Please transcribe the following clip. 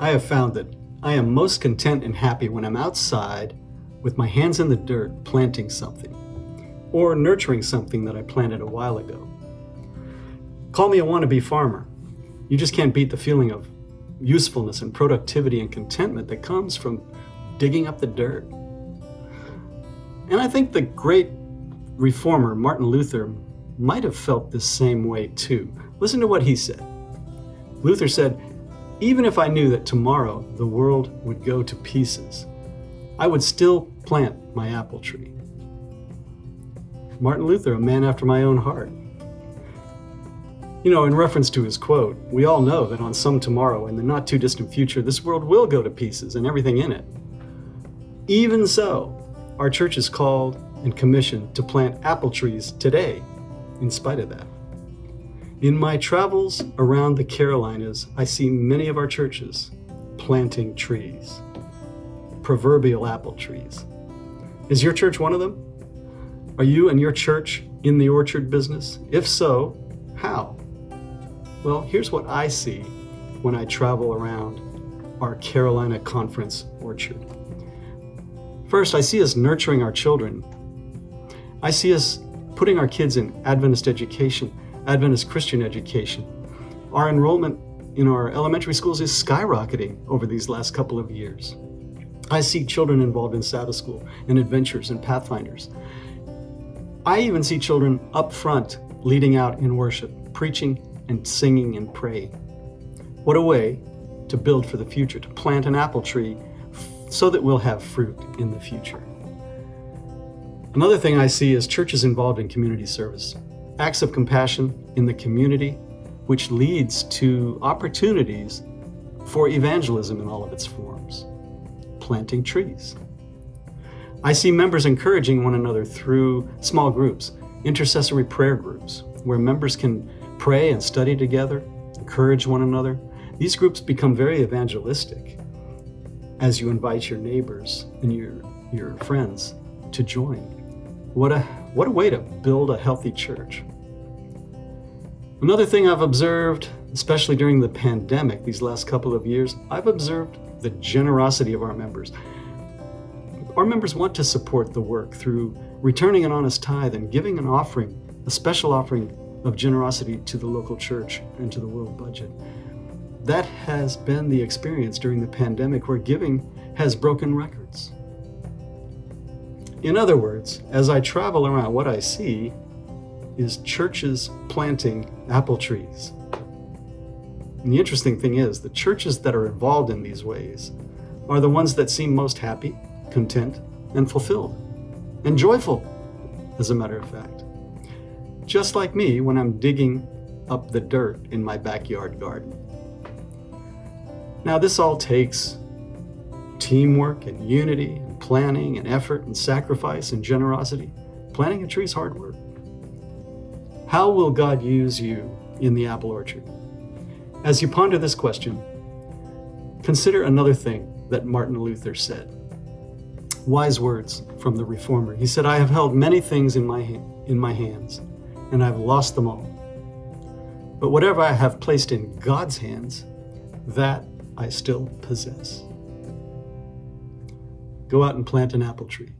I have found that I am most content and happy when I'm outside with my hands in the dirt planting something, or nurturing something that I planted a while ago. Call me a wannabe farmer. You just can't beat the feeling of usefulness and productivity and contentment that comes from digging up the dirt. And I think the great reformer Martin Luther might have felt the same way too. Listen to what he said. Luther said, "Even if I knew that tomorrow the world would go to pieces, I would still plant my apple tree." Martin Luther, a man after my own heart. In reference to his quote, we all know that on some tomorrow in the not too distant future, this world will go to pieces and everything in it. Even so, our church is called and commissioned to plant apple trees today, in spite of that. In my travels around the Carolinas, I see many of our churches planting trees, proverbial apple trees. Is your church one of them? Are you and your church in the orchard business? If so, how? Well, here's what I see when I travel around our Carolina Conference orchard. First, I see us nurturing our children. I see us putting our kids in Adventist education, Adventist Christian education. Our enrollment in our elementary schools is skyrocketing over these last couple of years. I see children involved in Sabbath school and adventures and pathfinders. I even see children up front leading out in worship, preaching and singing and praying. What a way to build for the future, to plant an apple tree so that we'll have fruit in the future. Another thing I see is churches involved in community service, acts of compassion in the community, which leads to opportunities for evangelism in all of its forms, planting trees. I see members encouraging one another through small groups, intercessory prayer groups, where members can pray and study together, encourage one another. These groups become very evangelistic as you invite your neighbors and your friends to join. What a way to build a healthy church. Another thing I've observed, especially during the pandemic these last couple of years, I've observed the generosity of our members. Our members want to support the work through returning an honest tithe and giving an offering, a special offering of generosity to the local church and to the world budget. That has been the experience during the pandemic, where giving has broken records. In other words, as I travel around, what I see is churches planting apple trees. And the interesting thing is, the churches that are involved in these ways are the ones that seem most happy, content, and fulfilled, and joyful, as a matter of fact. Just like me when I'm digging up the dirt in my backyard garden. Now, this all takes teamwork and unity and planning and effort and sacrifice and generosity. Planting a tree is hard work. How will God use you in the apple orchard? As you ponder this question, consider another thing that Martin Luther said. Wise words from the reformer. He said, "I have held many things in my hands, and I've lost them all. But whatever I have placed in God's hands, that I still possess." Go out and plant an apple tree.